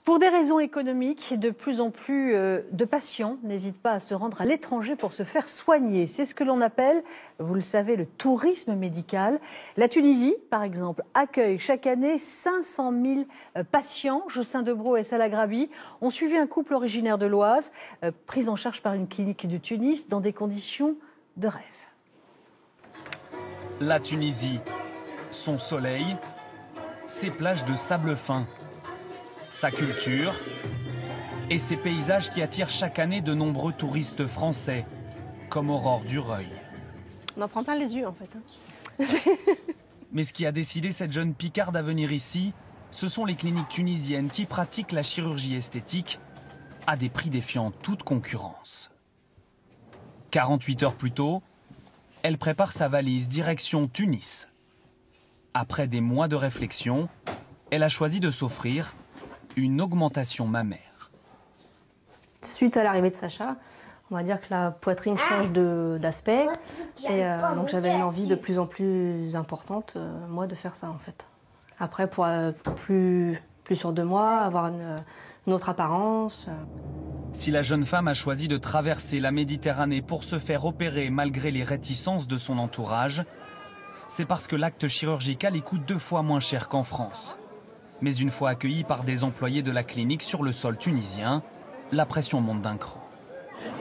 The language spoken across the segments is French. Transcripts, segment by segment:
Pour des raisons économiques, de plus en plus de patients n'hésitent pas à se rendre à l'étranger pour se faire soigner. C'est ce que l'on appelle, vous le savez, le tourisme médical. La Tunisie, par exemple, accueille chaque année 500 000 patients. Jocelyn Debroux et Salah Grabi ont suivi un couple originaire de l'Oise, pris en charge par une clinique de Tunis dans des conditions de rêve. La Tunisie, son soleil, ses plages de sable fin, sa culture et ses paysages qui attirent chaque année de nombreux touristes français, comme Aurore Dureuil. On en prend plein les yeux en fait. Mais ce qui a décidé cette jeune Picarde à venir ici, ce sont les cliniques tunisiennes qui pratiquent la chirurgie esthétique à des prix défiant toute concurrence. 48 heures plus tôt, elle prépare sa valise direction Tunis. Après des mois de réflexion, elle a choisi de s'offrir une augmentation mammaire. Suite à l'arrivée de Sacha, on va dire que la poitrine change d'aspect. Et donc j'avais une envie de plus en plus importante, moi, de faire ça en fait. Après, pour plus sûr de moi, avoir une autre apparence. Si la jeune femme a choisi de traverser la Méditerranée pour se faire opérer malgré les réticences de son entourage, c'est parce que l'acte chirurgical y coûte 2 fois moins cher qu'en France. Mais une fois accueillie par des employés de la clinique sur le sol tunisien, la pression monte d'un cran.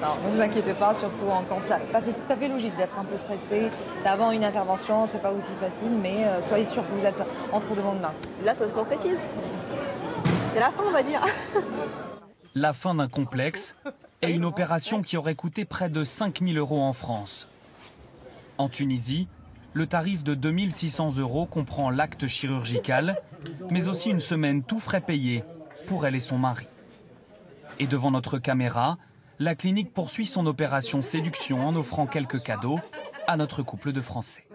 Alors, ne vous inquiétez pas, surtout quand c'est tout à fait logique d'être un peu stressé. Avant une intervention, c'est pas aussi facile, mais soyez sûr que vous êtes entre de bonnes mains. Là, ça se concrétise. C'est la fin, on va dire. La fin d'un complexe et une opération qui aurait coûté près de 5 000 € en France. En Tunisie, le tarif de 2 600 € comprend l'acte chirurgical, mais aussi une semaine tout frais payé pour elle et son mari. Et devant notre caméra, la clinique poursuit son opération séduction en offrant quelques cadeaux à notre couple de Français.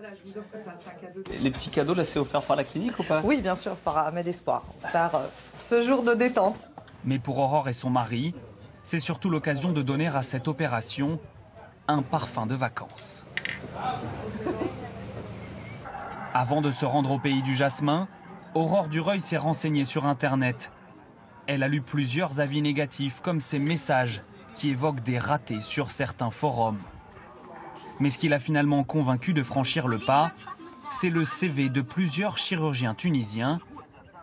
Les petits cadeaux, là, c'est offert par la clinique ou pas? Oui, bien sûr, par Ahmed Espoir, par ce jour de détente. Mais pour Aurore et son mari, c'est surtout l'occasion de donner à cette opération un parfum de vacances. Avant de se rendre au pays du jasmin, Aurore Dureuil s'est renseignée sur Internet. Elle a lu plusieurs avis négatifs comme ces messages qui évoquent des ratés sur certains forums. Mais ce qui l'a finalement convaincu de franchir le pas, c'est le CV de plusieurs chirurgiens tunisiens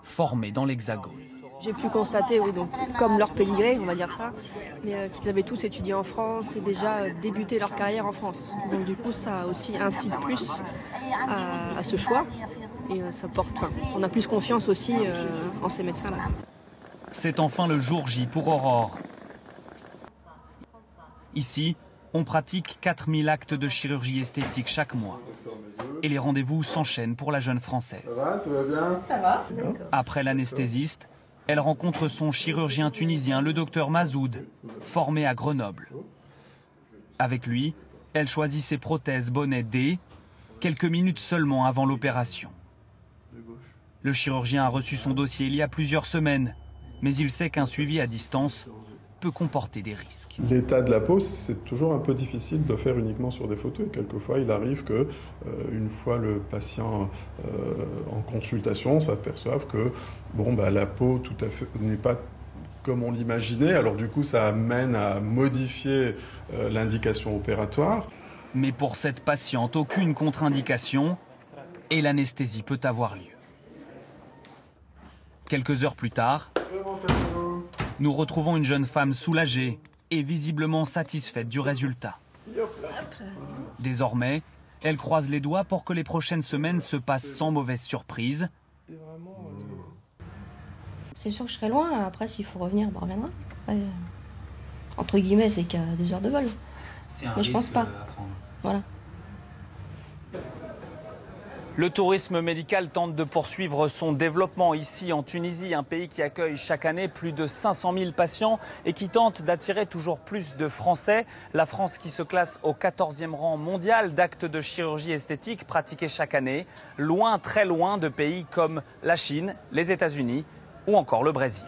formés dans l'Hexagone. J'ai pu constater, oui, donc, comme leur pédigré, on va dire ça, mais qu'ils avaient tous étudié en France et déjà débuté leur carrière en France. Donc du coup, ça aussi incite plus à ce choix et on a plus confiance aussi en ces médecins-là. C'est enfin le jour J pour Aurore. Ici, on pratique 4000 actes de chirurgie esthétique chaque mois. Et les rendez-vous s'enchaînent pour la jeune Française. Ça va, tout va bien? Ça va. Après l'anesthésiste, elle rencontre son chirurgien tunisien, le docteur Mazoud, formé à Grenoble. Avec lui, elle choisit ses prothèses bonnet D, quelques minutes seulement avant l'opération. Le chirurgien a reçu son dossier il y a plusieurs semaines, mais il sait qu'un suivi à distance peut comporter des risques. L'état de la peau, c'est toujours un peu difficile de faire uniquement sur des photos. Et quelquefois, il arrive que, une fois le patient en consultation, s'aperçoive que la peau tout à fait n'est pas comme on l'imaginait. Alors du coup, ça amène à modifier l'indication opératoire. Mais pour cette patiente, aucune contre-indication et l'anesthésie peut avoir lieu. Quelques heures plus tard, nous retrouvons une jeune femme soulagée et visiblement satisfaite du résultat. Désormais, elle croise les doigts pour que les prochaines semaines se passent sans mauvaise surprise. C'est sûr que je serai loin, après s'il faut revenir, on reviendra. Après, entre guillemets, c'est qu'à 2 heures de vol. Mais je pense pas. Voilà. Le tourisme médical tente de poursuivre son développement ici en Tunisie, un pays qui accueille chaque année plus de 500 000 patients et qui tente d'attirer toujours plus de Français. La France qui se classe au 14e rang mondial d'actes de chirurgie esthétique pratiqués chaque année, loin, très loin de pays comme la Chine, les États-Unis ou encore le Brésil.